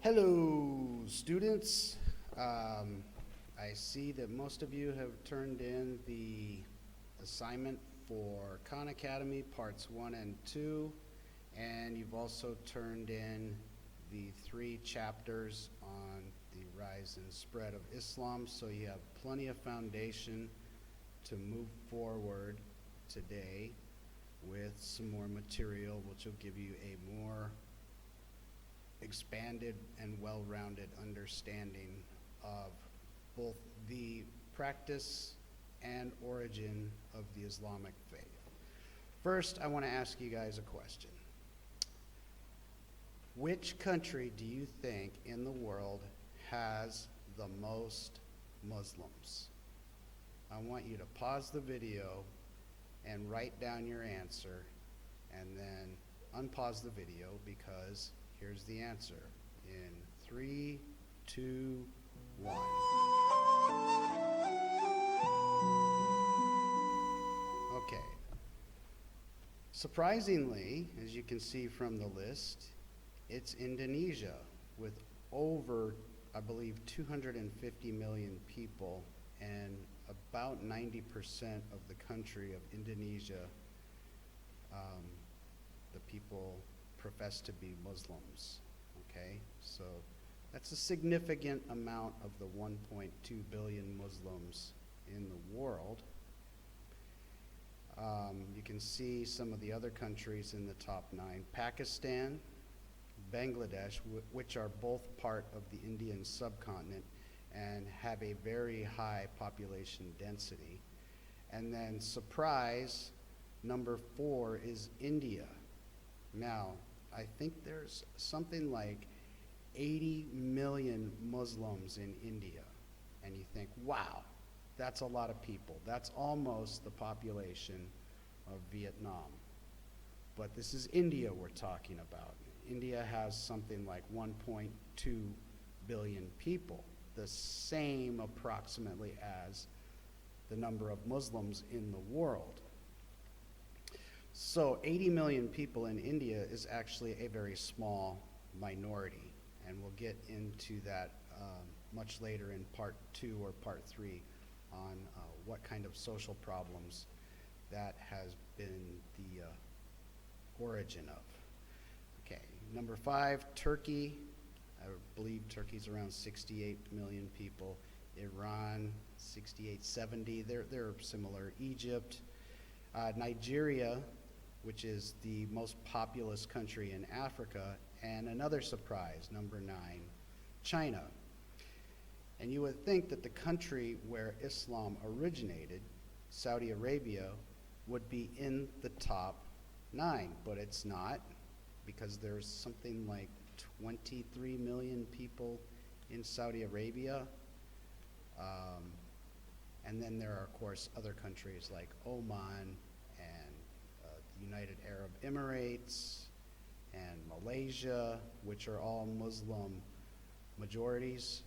Hello, students. I see that most of you have turned in the assignment for Khan Academy Parts 1 and 2, and you've also turned in the 3 chapters on the rise and spread of Islam, so you have plenty of foundation to move forward today with some more material, which will give you a more expanded and well-rounded understanding of both the practice and origin of the Islamic faith. First, I want to ask you guys a question. Which country do you think in the world has the most Muslims? I want you to pause the video and write down your answer, and then unpause the video because here's the answer in 3, 2, 1. Okay. Surprisingly, as you can see from the list, it's Indonesia with over, I believe, 250 million people, and about 90% of the country of Indonesia, the people profess to be Muslims, okay? So that's a significant amount of the 1.2 billion Muslims in the world. You can see some of the other countries in the top 9. Pakistan, Bangladesh, which are both part of the Indian subcontinent and have a very high population density. And then, surprise, number 4 is India. Now, I think there's something like 80 million Muslims in India. And you think, wow, that's a lot of people. That's almost the population of Vietnam. But this is India we're talking about. India has something like 1.2 billion people, the same approximately as the number of Muslims in the world. So 80 million people in India is actually a very small minority, and we'll get into that much later in part 2 or part 3 on what kind of social problems that has been the origin of. Okay, number 5, Turkey. I believe Turkey's around 68 million people. Iran, 68, 70, they're similar. Egypt, Nigeria, which is the most populous country in Africa, and another surprise, number 9, China. And you would think that the country where Islam originated, Saudi Arabia, would be in the top 9, but it's not, because there's something like 23 million people in Saudi Arabia. And then there are, of course, other countries like Oman and the United Arab Emirates and Malaysia, which are all Muslim majorities,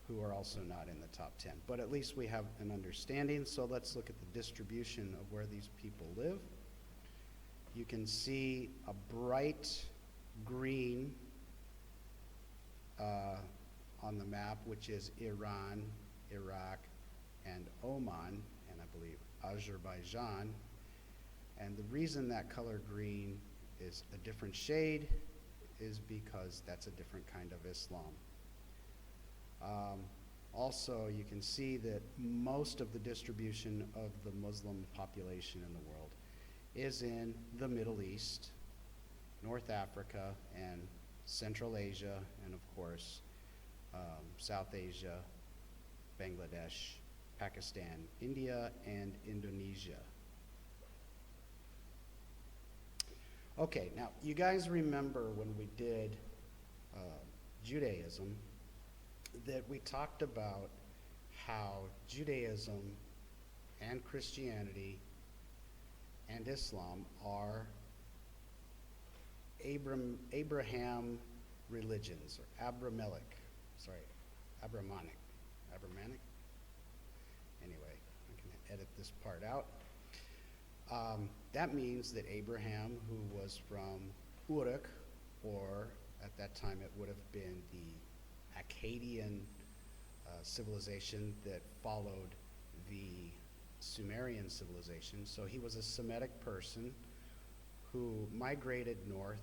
who are also not in the top 10. But at least we have an understanding, so let's look at the distribution of where these people live. You can see a bright green on the map, which is Iran, Iraq, and Oman, and I believe Azerbaijan. And the reason that color green is a different shade is because that's a different kind of Islam. Also, you can see that most of the distribution of the Muslim population in the world is in the Middle East, North Africa, and Central Asia, and of course, South Asia, Bangladesh, Pakistan, India, and Indonesia. Okay, now you guys remember when we did Judaism that we talked about how Judaism and Christianity and Islam are Abraham religions, or Abrahamic. Anyway, I can edit this part out. That means that Abraham, who was from Uruk, or At that time, it would have been the Akkadian civilization that followed the Sumerian civilization. So he was a Semitic person who migrated north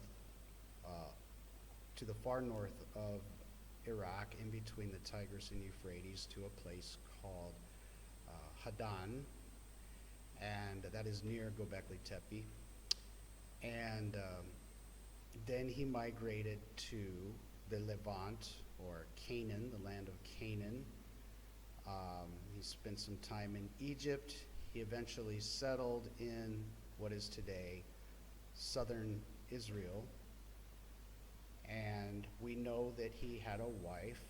to the far north of Iraq, in between the Tigris and Euphrates, to a place called Hadan, and that is near Göbekli Tepe. And then he migrated to the Levant, or Canaan, the land of Canaan. He spent some time in Egypt. He eventually settled in what is today southern Israel. And we know that he had a wife,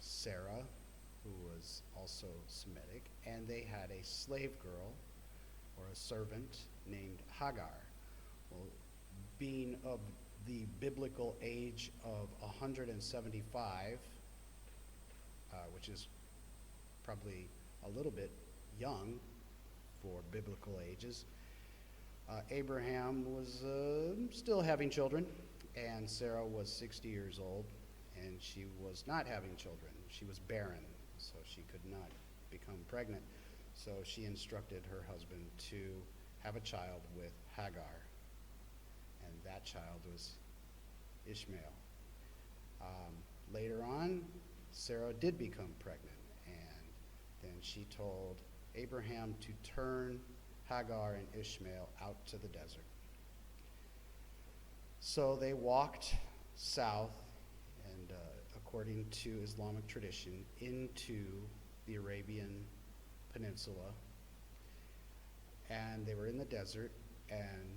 Sarah, who was also Semitic, and they had a slave girl, or a servant, named Hagar. Well, being of the biblical age of 175, which is probably a little bit young for biblical ages, Abraham was still having children, and Sarah was 60 years old, and she was not having children. She was barren, so she could not become pregnant. So she instructed her husband to have a child with Hagar, and that child was Ishmael. Later on, Sarah did become pregnant, and then she told Abraham to turn Hagar and Ishmael out to the desert. So they walked south, and according to Islamic tradition, into the Arabian Peninsula, and they were in the desert, and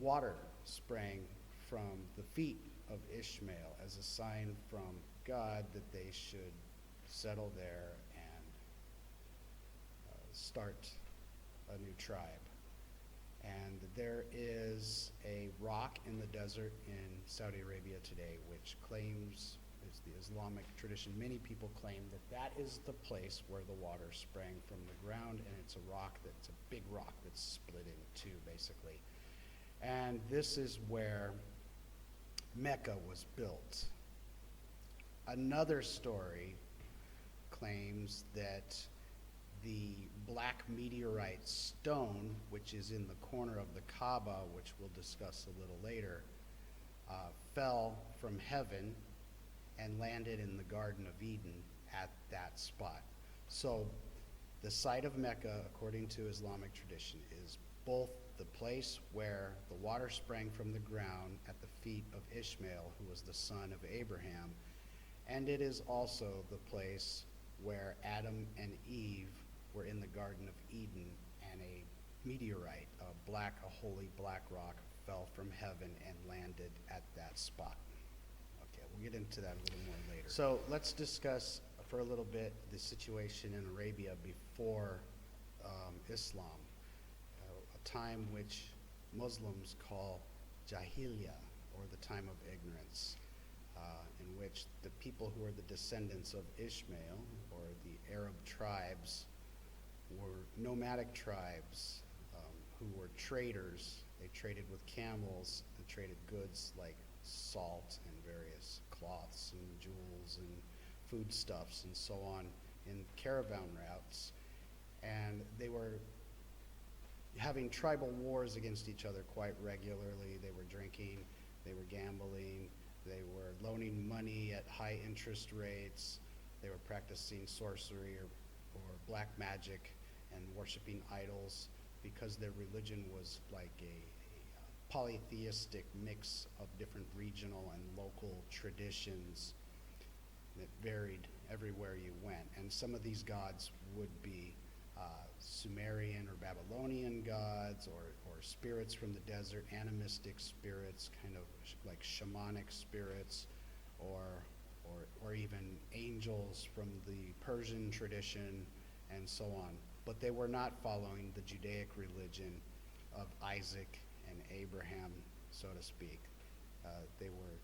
water sprang from the feet of Ishmael as a sign from God that they should settle there and start a new tribe. And there is a rock in the desert in Saudi Arabia today which claims, is the Islamic tradition, many people claim that that is the place where the water sprang from the ground, and it's a rock that's a big rock that's split in two, basically. And this is where Mecca was built. Another story claims that the black meteorite stone, which is in the corner of the Kaaba, which we'll discuss a little later, fell from heaven and landed in the Garden of Eden at that spot. So the site of Mecca, according to Islamic tradition, is both the place where the water sprang from the ground at the feet of Ishmael, who was the son of Abraham, and it is also the place where Adam and Eve were in the Garden of Eden, and a meteorite, a holy black rock, fell from heaven and landed at that spot. Okay, we'll get into that a little more later. So let's discuss for a little bit the situation in Arabia before Islam, a time which Muslims call Jahiliyyah, or the time of ignorance, in which the people who are the descendants of Ishmael, or the Arab tribes, were nomadic tribes who were traders. They traded with camels, they traded goods like salt and various cloths and jewels and foodstuffs and so on in caravan routes. And they were having tribal wars against each other quite regularly. They were drinking, they were gambling, they were loaning money at high interest rates, they were practicing sorcery or black magic and worshiping idols, because their religion was like a polytheistic mix of different regional and local traditions that varied everywhere you went. And some of these gods would be Sumerian or Babylonian gods, or spirits from the desert, animistic spirits, kind of like shamanic spirits, or even angels from the Persian tradition, and so on. But they were not following the Judaic religion of Isaac and Abraham, so to speak. They were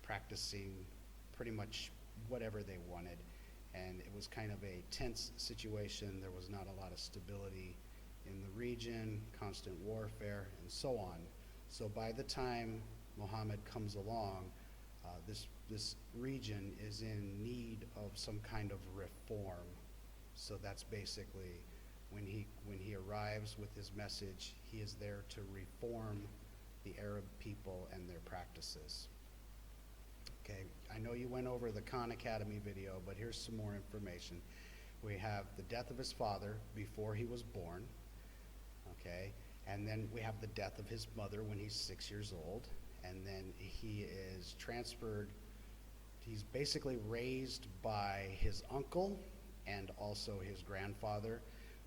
practicing pretty much whatever they wanted, and it was kind of a tense situation. There was not a lot of stability in the region, constant warfare, and so on. So by the time Muhammad comes along, this region is in need of some kind of reform. So that's basically when he arrives with his message, he is there to reform the Arab people and their practices. Okay, I know you went over the Khan Academy video, but here's some more information. We have the death of his father before he was born, okay, and then we have the death of his mother when he's 6 years old, and then he is transferred. He's basically raised by his uncle and also his grandfather,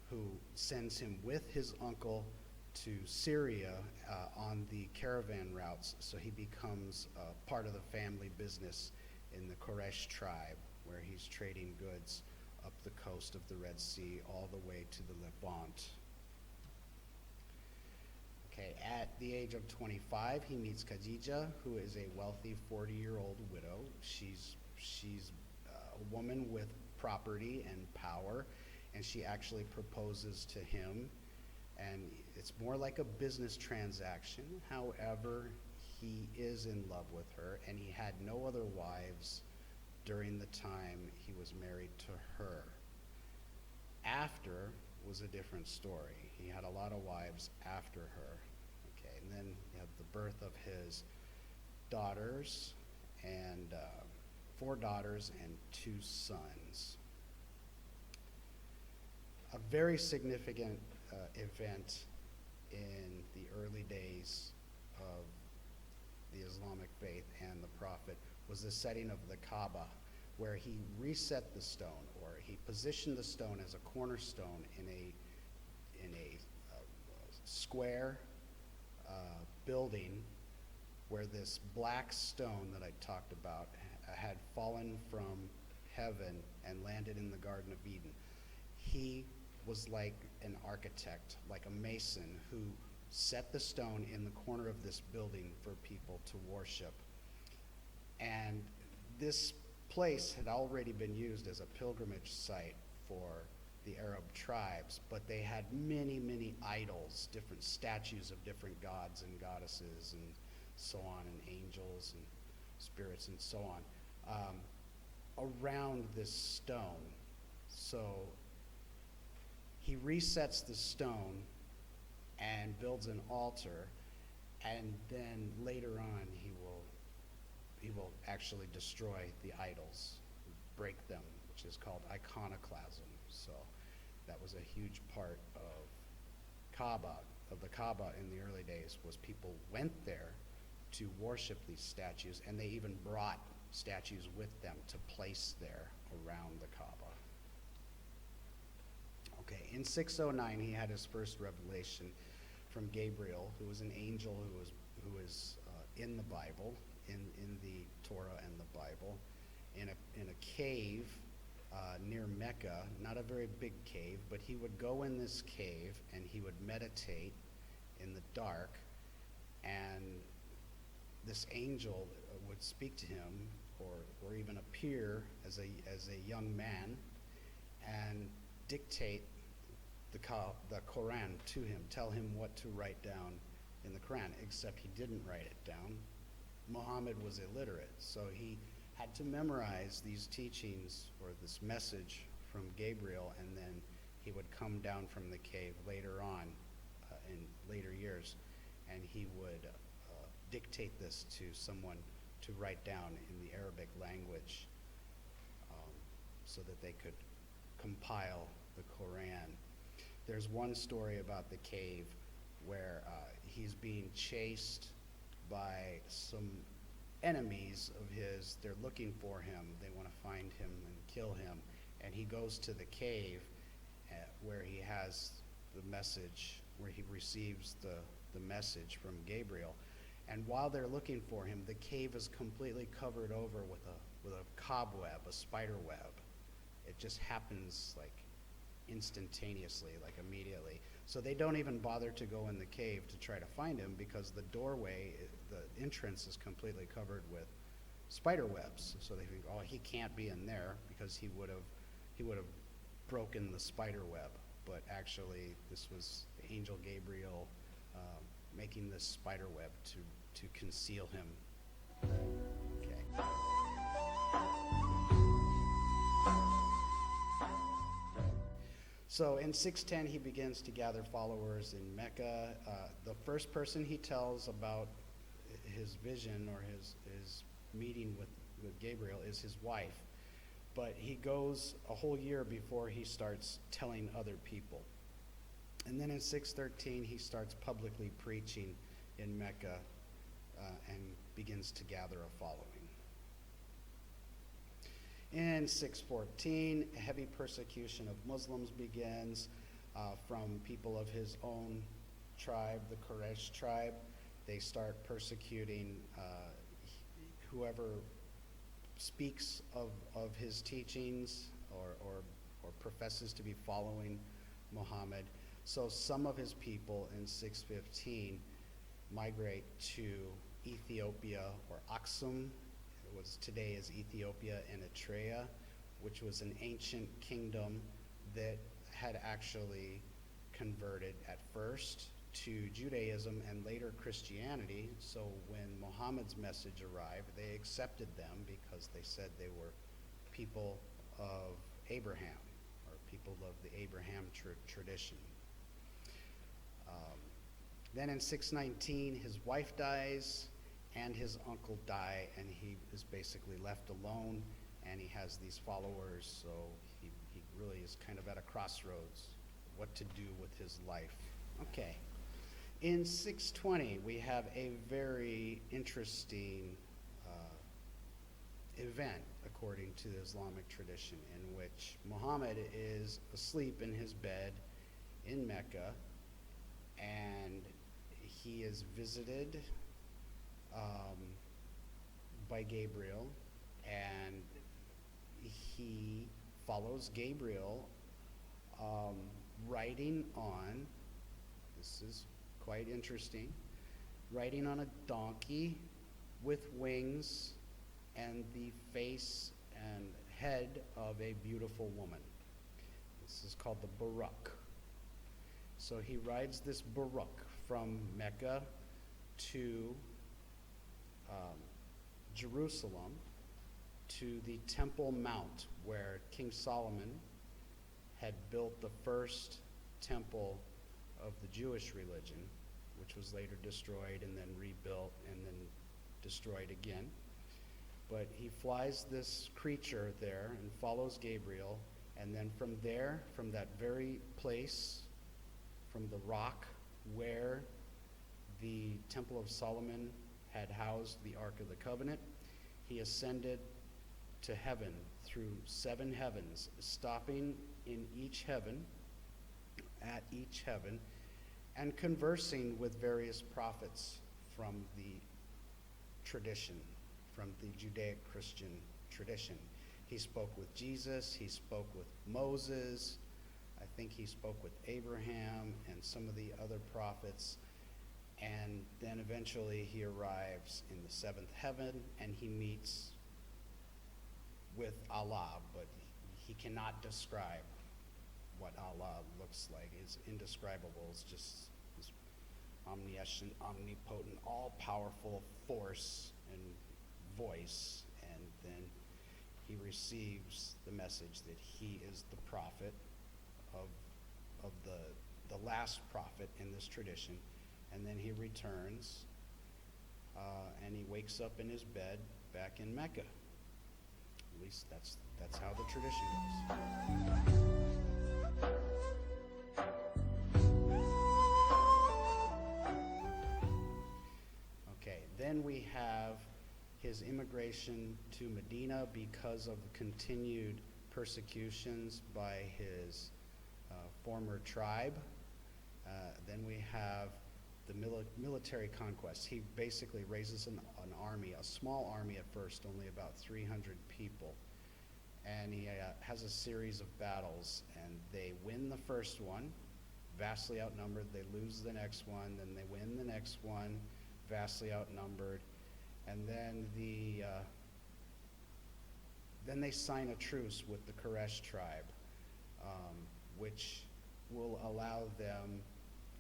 who sends him with his uncle to Syria on the caravan routes, so he becomes part of the family business in the Quraysh tribe, where he's trading goods up the coast of the Red Sea all the way to the Levant. Okay, at the age of 25, he meets Khadija, who is a wealthy 40-year-old widow. She's a woman with property and power, and she actually proposes to him, and it's more like a business transaction. However, he is in love with her, and he had no other wives during the time he was married to her. After was a different story. He had a lot of wives after her. Okay, and then you have the birth of his daughters, and 4 daughters and 2 sons. A very significant event in the early days of the Islamic faith and the Prophet was the setting of the Kaaba, where he reset the stone, or he positioned the stone as a cornerstone in a square building, where this black stone that I talked about had fallen from heaven and landed in the Garden of Eden. He was like an architect, like a mason, who set the stone in the corner of this building for people to worship. And this place had already been used as a pilgrimage site for the Arab tribes, but they had many, many idols, different statues of different gods and goddesses and so on, and angels and spirits and so on, around this stone. So he resets the stone and builds an altar, and then later on he will actually destroy the idols, break them, which is called iconoclasm. So that was a huge part of the Kaaba in the early days, was people went there to worship these statues, and they even brought statues with them to place there around the Kaaba. Okay, in 609 he had his first revelation from Gabriel, who was an angel who is in the Bible, in the Torah and the Bible, in a cave near Mecca, not a very big cave, but he would go in this cave and he would meditate in the dark, and this angel would speak to him, or even appear as a young man and dictate the Koran to him, tell him what to write down in the Koran, except he didn't write it down. Muhammad was illiterate, so he had to memorize these teachings or this message from Gabriel, and then he would come down from the cave later on in later years, and he would dictate this to someone to write down in the Arabic language, so that they could compile the Koran. There's one story about the cave where he's being chased by some enemies of his. They're looking for him. They want to find him and kill him. And he goes to the cave where he has the message, where he receives the message from Gabriel. And while they're looking for him, the cave is completely covered over with a cobweb, a spider web. It just happens like instantaneously, like immediately. So they don't even bother to go in the cave to try to find him, because the doorway, the entrance is completely covered with spider webs. So they think, oh, he can't be in there, because he would have broken the spider web. But actually, this was the angel Gabriel making this spider web to to conceal him. Okay. So in 610, he begins to gather followers in Mecca. The first person he tells about his vision or his meeting with Gabriel is his wife. But he goes a whole year before he starts telling other people. And then in 613, he starts publicly preaching in Mecca and begins to gather a following. In 614, heavy persecution of Muslims begins from people of his own tribe, the Quraysh tribe. They start persecuting whoever speaks of his teachings or professes to be following Muhammad. So some of his people in 615 migrate to Ethiopia or Aksum. Was today is Ethiopia and Eritrea, which was an ancient kingdom that had actually converted at first to Judaism and later Christianity. So when Muhammad's message arrived, they accepted them because they said they were people of Abraham or people of the Abraham tradition. Then in 619, his wife dies and his uncle die, and he is basically left alone, and he has these followers, so he really is kind of at a crossroads what to do with his life. Okay. In 620, we have a very interesting event, according to the Islamic tradition, in which Muhammad is asleep in his bed in Mecca, and he is visited by Gabriel, and he follows Gabriel riding on, this is quite interesting, riding on a donkey with wings and the face and head of a beautiful woman. This is called the pbuh. So he rides this pbuh from Mecca to Jerusalem, to the Temple Mount, where King Solomon had built the first temple of the Jewish religion, which was later destroyed and then rebuilt and then destroyed again. But he flies this creature there and follows Gabriel, and then from there, from that very place, from the rock where the Temple of Solomon had housed the Ark of the Covenant, he ascended to heaven through 7 heavens, stopping in each heaven, at each heaven, and conversing with various prophets from the tradition, from the Judaic-Christian tradition. He spoke with Jesus, he spoke with Moses, I think he spoke with Abraham and some of the other prophets, and then eventually he arrives in the 7th heaven and he meets with Allah, but he cannot describe what Allah looks like. It's indescribable. It's just this omniscient, omnipotent, all-powerful force and voice, and then he receives the message that he is the prophet of the last prophet in this tradition, and then he returns and he wakes up in his bed back in Mecca. At least that's how the tradition goes. Okay, then we have his immigration to Medina because of continued persecutions by his former tribe. Then we have the military conquest. He basically raises an army, a small army at first, only about 300 people. And he has a series of battles, and they win the first one, vastly outnumbered. They lose the next one, then they win the next one, vastly outnumbered. And then then they sign a truce with the Quraysh tribe, which will allow them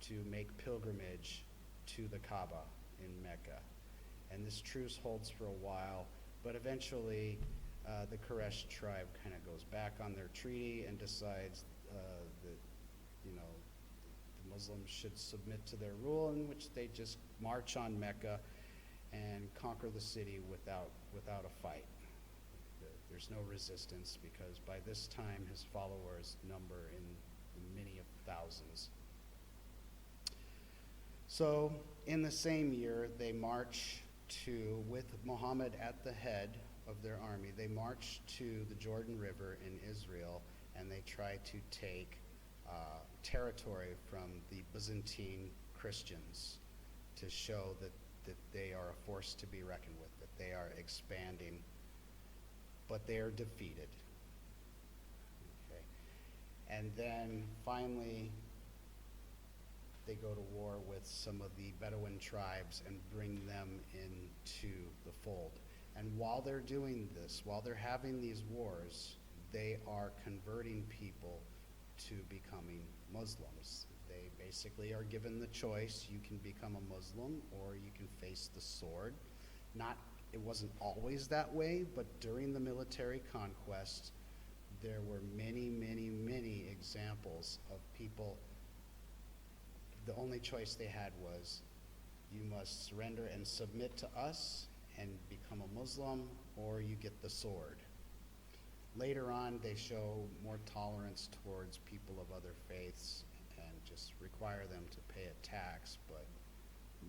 to make pilgrimage to the Kaaba in Mecca. And this truce holds for a while, but eventually the Quraysh tribe kind of goes back on their treaty and decides that, the Muslims should submit to their rule, in which they just march on Mecca and conquer the city without a fight. There's no resistance, because by this time his followers number in many of thousands. So in the same year, they march with Muhammad at the head of their army, they march to the Jordan River in Israel, and they try to take territory from the Byzantine Christians to show that they are a force to be reckoned with, that they are expanding, but they are defeated. Okay. And then finally, they go to war with some of the Bedouin tribes and bring them into the fold. And while they're doing this, while they're having these wars, they are converting people to becoming Muslims. They basically are given the choice: you can become a Muslim or you can face the sword. It wasn't always that way, but during the military conquest, there were many, many, many examples of people. The only choice they had was, you must surrender and submit to us and become a Muslim, or you get the sword. Later on, they show more tolerance towards people of other faiths and just require them to pay a tax. But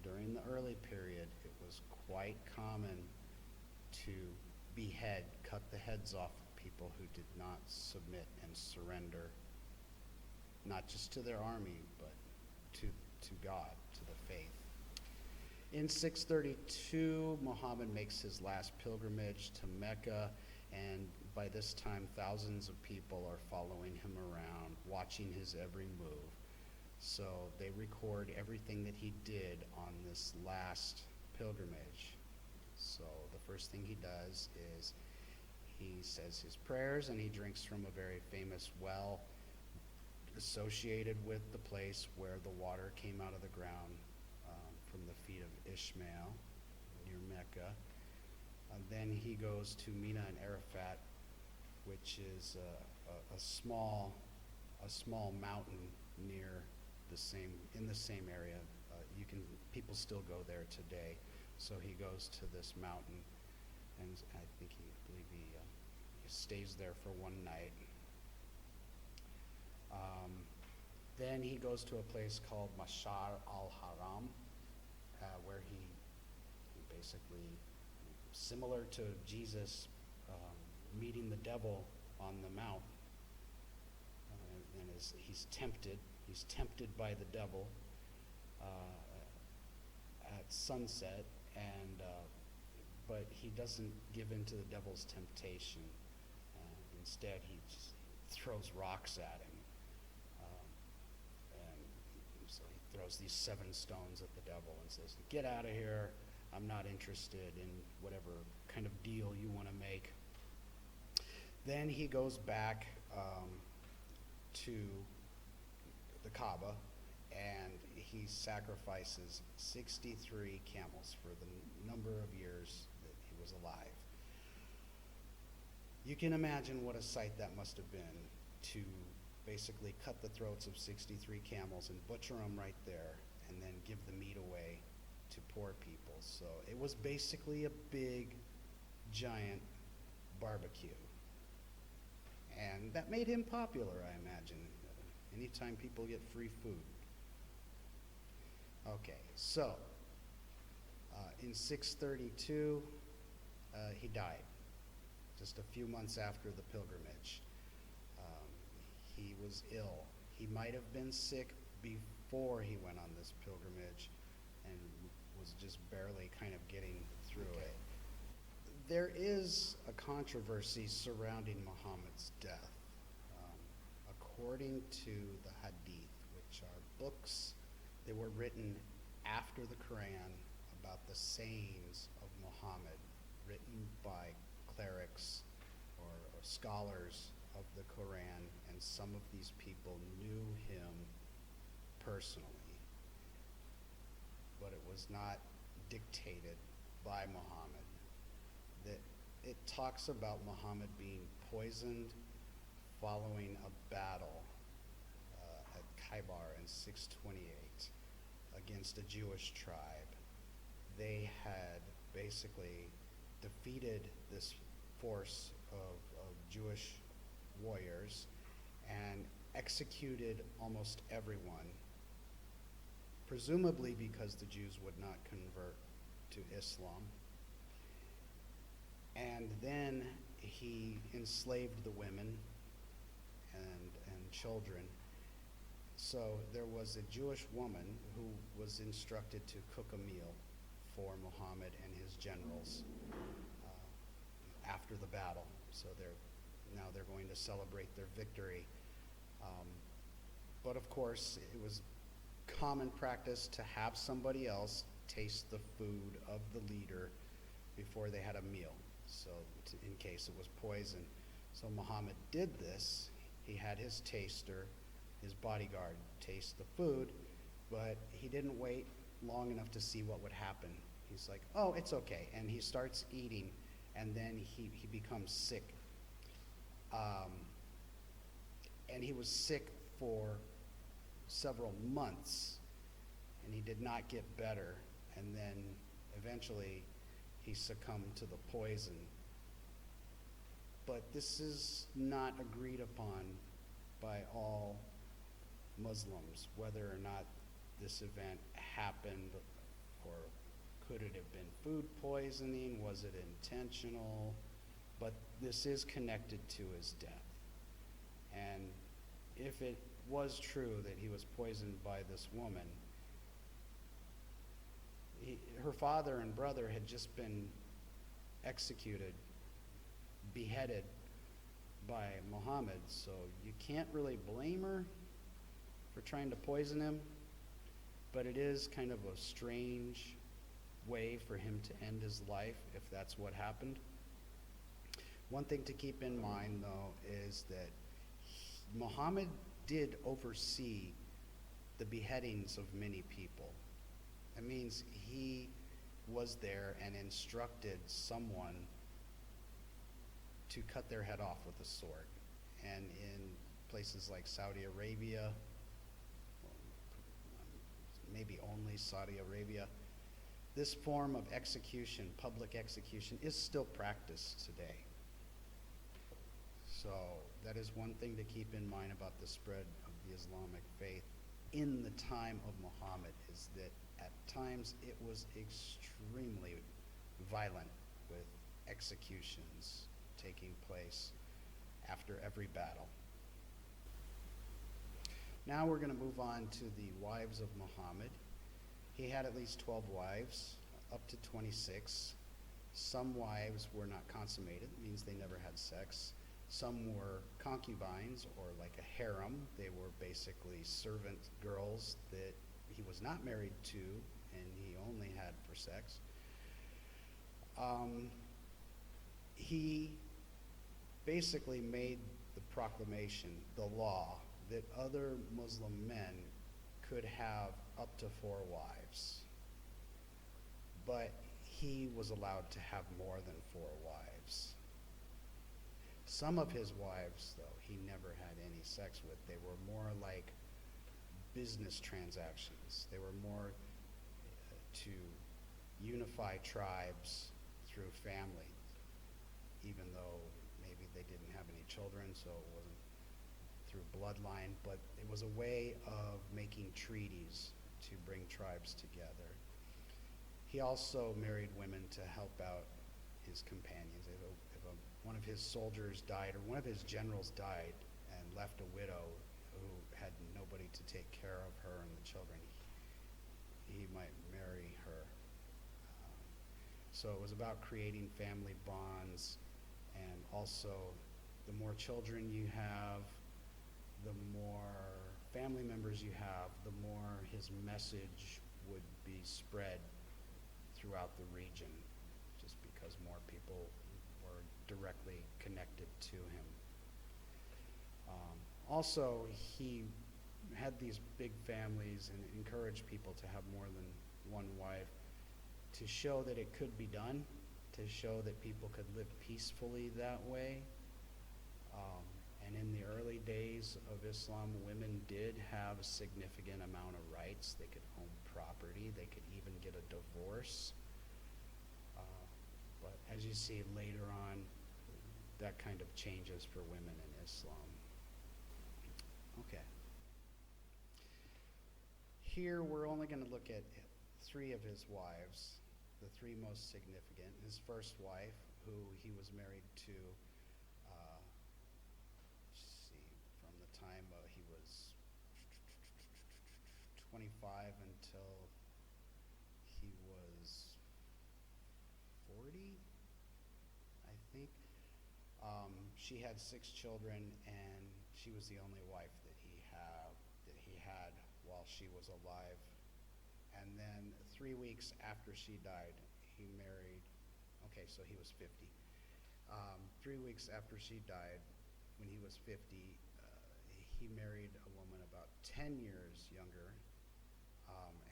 during the early period, it was quite common to behead, cut the heads off of people who did not submit and surrender, not just to their army, but to God, to the faith. In 632, Muhammad makes his last pilgrimage to Mecca, and by this time, thousands of people are following him around, watching his every move. So they record everything that he did on this last pilgrimage. So the first thing he does is he says his prayers, and he drinks from a very famous well associated with the place where the water came out of the ground from the feet of Ishmael near Mecca. Then he goes to Mina and Arafat, which is a small mountain in the same area. People still go there today. So he goes to this mountain, and I believe he stays there for one night. Then he goes to a place called Mashar al-Haram, where he basically, similar to Jesus meeting the devil on the mount, and he's tempted by the devil at sunset, but he doesn't give in to the devil's temptation. Instead, he just throws rocks at him. So he throws these 7 stones at the devil and says, "Get out of here. I'm not interested in whatever kind of deal you want to make." Then he goes back to the Kaaba, and he sacrifices 63 camels for the number of years that he was alive. You can imagine what a sight that must have been, to basically cut the throats of 63 camels and butcher them right there, and then give the meat away to poor people. So it was basically a big, giant barbecue. And that made him popular, I imagine, anytime people get free food. Okay, so in 632, he died, just a few months after the pilgrimage. He was ill. He might have been sick before he went on this pilgrimage and was just barely kind of getting through it. There is a controversy surrounding Muhammad's death. According to the Hadith, which are books that were written after the Koran about the sayings of Muhammad, written by clerics or scholars of the Koran, and some of these people knew him personally, but it was not dictated by Muhammad. That it talks about Muhammad being poisoned following a battle at Khaybar in 628 against a Jewish tribe. They had basically defeated this force of Jewish warriors and executed almost everyone, presumably because the Jews would not convert to Islam. And then he enslaved the women and children. So there was a Jewish woman who was instructed to cook a meal for Muhammad and his generals after the battle. So now they're going to celebrate their victory. But of course, it was common practice to have somebody else taste the food of the leader before they had a meal, so in case it was poison. So Muhammad did this. He had his taster, his bodyguard, taste the food, but he didn't wait long enough to see what would happen. He's like, oh, it's okay. And he starts eating, and then he becomes sick. And he was sick for several months, and he did not get better. And then eventually he succumbed to the poison. But this is not agreed upon by all Muslims, whether or not this event happened, or could it have been food poisoning, was it intentional? But this is connected to his death. And if it was true that he was poisoned by this woman, her father and brother had just been executed, beheaded by Muhammad, so you can't really blame her for trying to poison him, but it is kind of a strange way for him to end his life if that's what happened. One thing to keep in mind, though, is that Muhammad did oversee the beheadings of many people. That means he was there and instructed someone to cut their head off with a sword. And in places like Saudi Arabia, maybe only Saudi Arabia, this form of execution, public execution, is still practiced today. So that is one thing to keep in mind about the spread of the Islamic faith in the time of Muhammad, is that at times it was extremely violent, with executions taking place after every battle. Now we're going to move on to the wives of Muhammad. He had at least 12 wives, up to 26. Some wives were not consummated, means they never had sex. Some were concubines, or like a harem. They were basically servant girls that he was not married to and he only had for sex. He basically made the proclamation, the law, that other Muslim men could have up to 4 wives. But he was allowed to have more than 4 wives. Some of his wives, though, he never had any sex with. They were more like business transactions. They were more to unify tribes through family, even though maybe they didn't have any children, so it wasn't through bloodline, but it was a way of making treaties to bring tribes together. He also married women to help out his companions. If one of his soldiers died, or one of his generals died and left a widow who had nobody to take care of her and the children, he might marry her. So it was about creating family bonds, and also the more children you have, the more family members you have, the more his message would be spread throughout the region, just because more people were directly connected to him. Also, he had these big families and encouraged people to have more than one wife, to to show that it could be done, to show that people could live peacefully that way. And in the early days of Islam, women did have a significant amount of rights. They could own property. They could even get a divorce. But as you see later on, that kind of changes for women in Islam. Okay. Here we're only going to look at 3 of his wives, the 3 most significant. His first wife, who he was married to, from the time he was 25 until he was 40, I think. She had 6 children, and she was the only wife that he had while she was alive. And then 3 weeks after she died, he married. Okay, so he was 50. 3 weeks after she died, when he was 50, he married a woman about 10 years younger.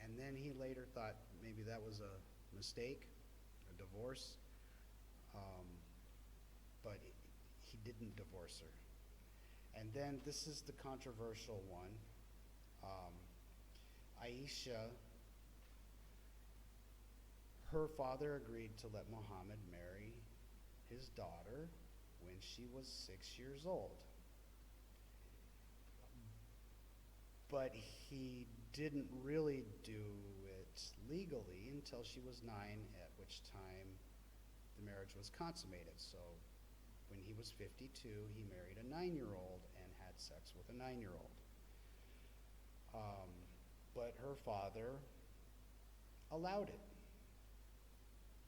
And then he later thought maybe that was a mistake, a divorce. But he didn't divorce her. And then this is the controversial one. Aisha, her father agreed to let Muhammad marry his daughter when she was 6 years old. But he didn't really do it legally until she was 9, at which time the marriage was consummated. So when he was 52, he married a 9-year-old and had sex with a 9-year-old. But her father allowed it.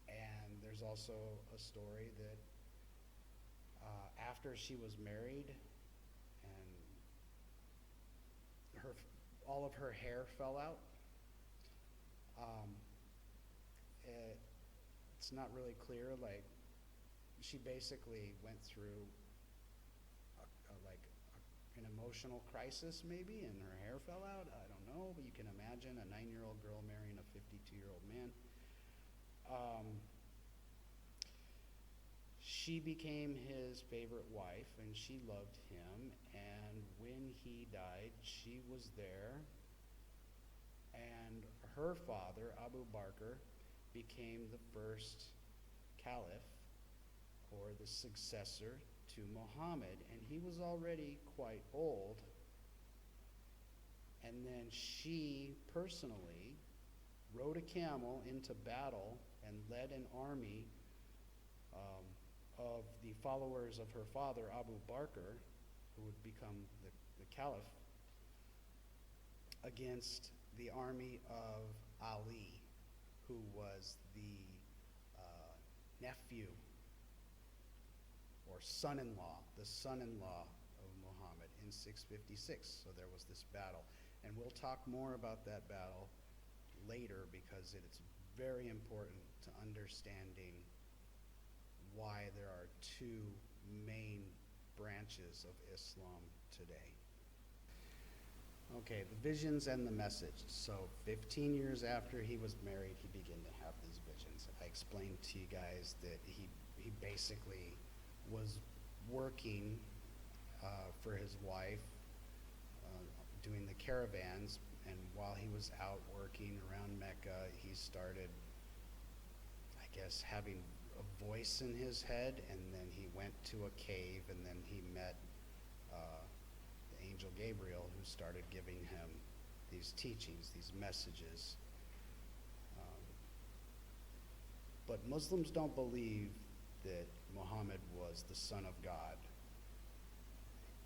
And there's also a story that after she was married and all of her hair fell out, it's not really clear. Like, she basically went through an emotional crisis maybe, and her hair fell out. I don't know, but you can imagine a 9-year-old girl marrying a 52-year-old man. She became his favorite wife, and she loved him, and when he died, she was there, and her father, Abu Bakr, became the first caliph, or the successor to Muhammad, and he was already quite old. And then she personally rode a camel into battle and led an army of the followers of her father, Abu Bakr, who would become the caliph, against the army of Ali, who was the nephew or son-in-law, the son-in-law of Muhammad in 656. So there was this battle. And we'll talk more about that battle later, because it's very important to understanding why there are 2 main branches of Islam today. Okay, the visions and the message. So 15 years after he was married, he began to have these visions. I explained to you guys that he basically was working for his wife, doing the caravans, and while he was out working around Mecca, he started, I guess, having a voice in his head, and then he went to a cave, and then he met the angel Gabriel, who started giving him these teachings, these messages. But Muslims don't believe that Muhammad was the Son of God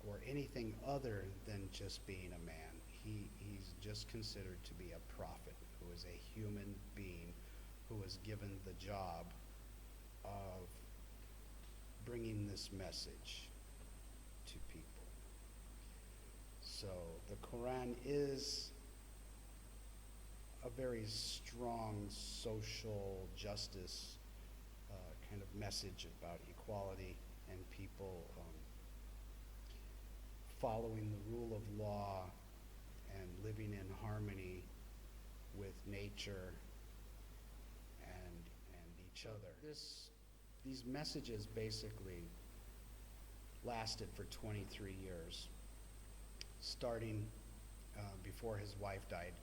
or anything other than just being a man. He's just considered to be a prophet, who is a human being who was given the job of bringing this message to people. So the Koran is a very strong social justice kind of message about equality and people following the rule of law and living in harmony with nature and each other. These messages basically lasted for 23 years, starting before his wife died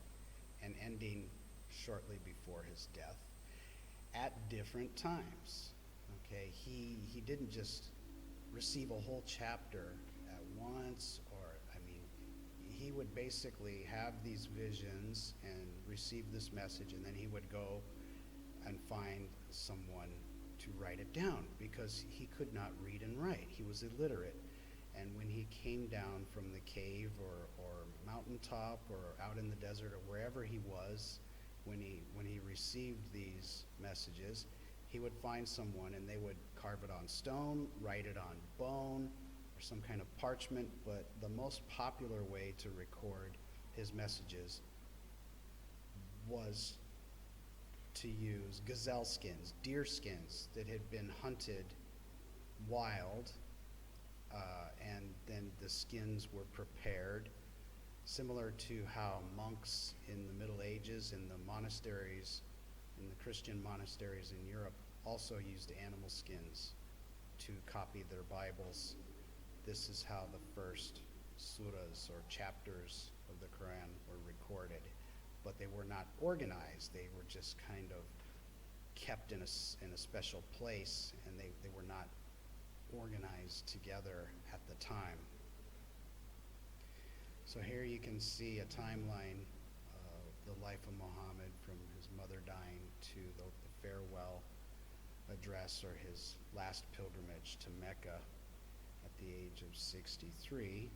and ending shortly before his death at different times. Okay, he didn't just receive a whole chapter at once, or he would basically have these visions and receive this message, and then he would go and find someone to write it down, because he could not read and write. He was illiterate. And when he came down from the cave or mountaintop or out in the desert or wherever he was, when he received these messages, he would find someone and they would carve it on stone, write it on bone, or some kind of parchment. But the most popular way to record his messages was to use gazelle skins, deer skins that had been hunted wild, and then the skins were prepared, similar to how monks in the Middle Ages in the monasteries, in the Christian monasteries in Europe, also used animal skins to copy their Bibles. This is how the first surahs or chapters of the Koran were recorded. But they were not organized. They were just kind of kept in a special place, and they were not organized together at the time. So here you can see a timeline of the life of Muhammad, from his mother dying to the farewell address, or his last pilgrimage to Mecca at the age of 63.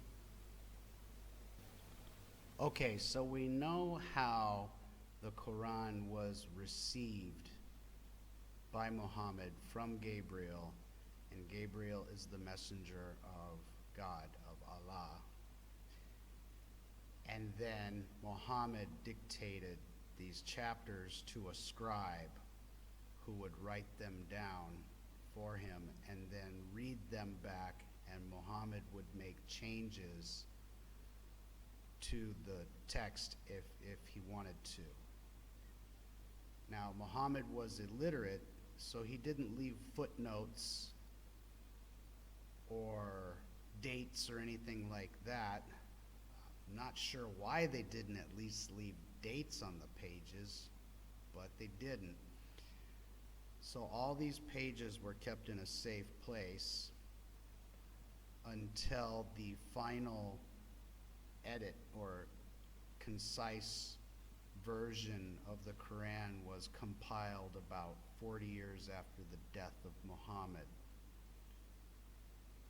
Okay, so we know how the Quran was received by Muhammad from Gabriel, and Gabriel is the messenger of God, of Allah. And then Muhammad dictated these chapters to a scribe who would write them down for him and then read them back, and Muhammad would make changes to the text if he wanted to. Now, Muhammad was illiterate, so he didn't leave footnotes or dates or anything like that. I'm not sure why they didn't at least leave dates on the pages, but they didn't. So all these pages were kept in a safe place until the final edit or concise version of the Quran was compiled about 40 years after the death of Muhammad.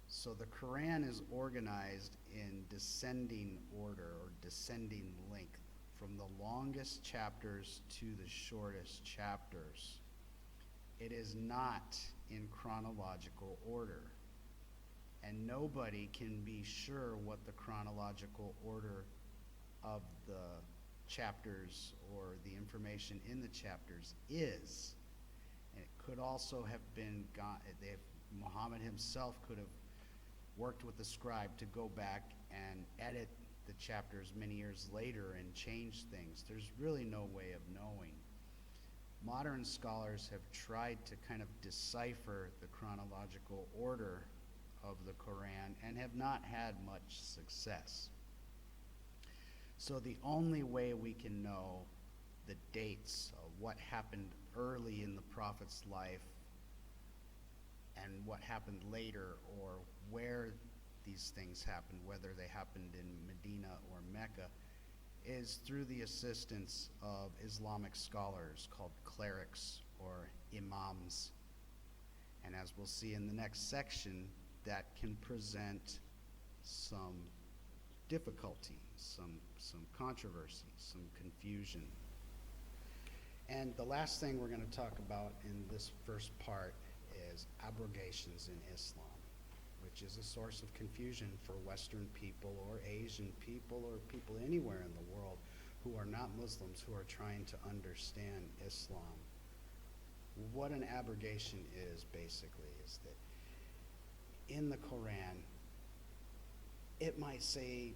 So the Quran is organized in descending order, or descending length, from the longest chapters to the shortest chapters. It is not in chronological order, and nobody can be sure what the chronological order of the chapters or the information in the chapters is. And it could also have been Muhammad himself could have worked with the scribe to go back and edit the chapters many years later and change things. There's really no way of knowing. Modern scholars have tried to kind of decipher the chronological order of the Quran and have not had much success. So the only way we can know the dates of what happened early in the Prophet's life and what happened later, or where these things happened, whether they happened in Medina or Mecca, is through the assistance of Islamic scholars called clerics or imams. And as we'll see in the next section, that can present some difficulty, some controversy, some confusion. And the last thing we're going to talk about in this first part is abrogations in Islam, which is a source of confusion for Western people or Asian people or people anywhere in the world who are not Muslims, who are trying to understand Islam. What an abrogation is, basically, is that in the Quran, it might say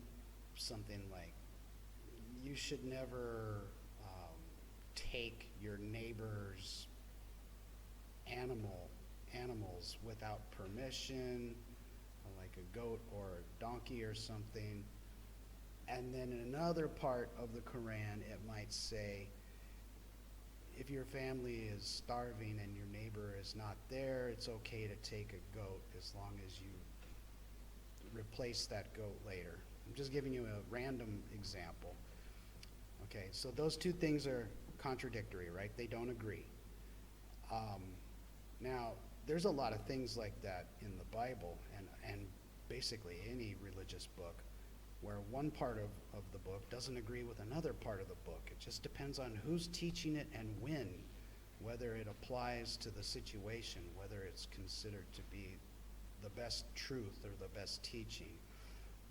something like, you should never take your neighbor's animals without permission, like a goat or a donkey or something. And then in another part of the Koran, it might say, if your family is starving and your neighbor is not there, it's okay to take a goat as long as you replace that goat later. I'm just giving you a random example. Okay, so those two things are contradictory, right? They don't agree. Now, there's a lot of things like that in the Bible and basically any religious book where one part of the book doesn't agree with another part of the book. It just depends on who's teaching it and when, whether it applies to the situation, whether it's considered to be the best truth or the best teaching.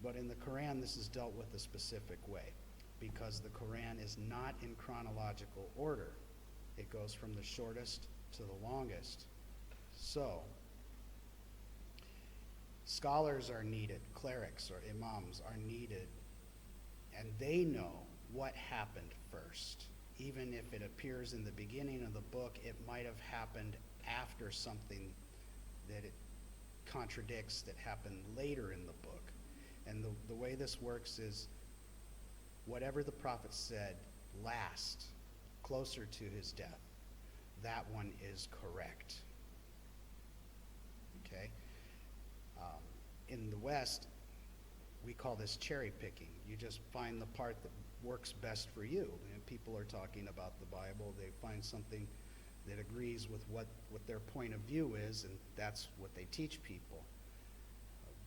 But in the Quran, this is dealt with a specific way because the Quran is not in chronological order. It goes from the shortest to the longest. So, scholars are needed, clerics or imams are needed, and they know what happened first. Even if it appears in the beginning of the book, it might have happened after something that it contradicts that happened later in the book. And the way this works is whatever the prophet said last, closer to his death, that one is correct. Okay? In the West, we call this cherry picking. You just find the part that works best for you. And people are talking about the Bible. They find something that agrees with what their point of view is, and that's what they teach people.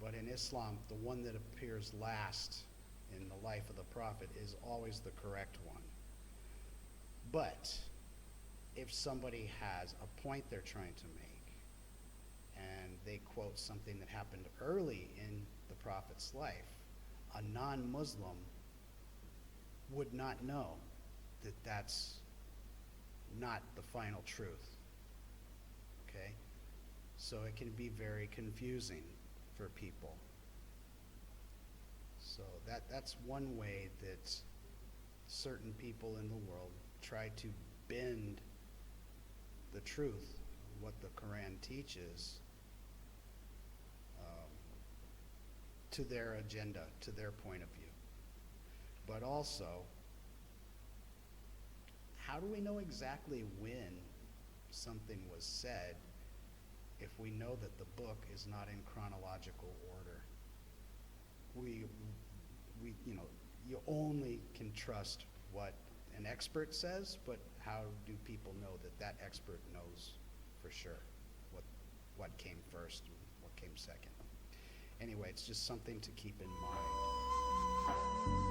But in Islam, the one that appears last in the life of the prophet is always the correct one. But if somebody has a point they're trying to make, and they quote something that happened early in the prophet's life, a non-Muslim would not know that that's not the final truth. Okay? So it can be very confusing for people. So that's one way that certain people in the world try to bend the truth, what the Quran teaches, to their agenda, to their point of view. But also, how do we know exactly when something was said if we know that the book is not in chronological order? You only can trust what an expert says, but how do people know that that expert knows for sure what came first and what came second? Anyway, it's just something to keep in mind.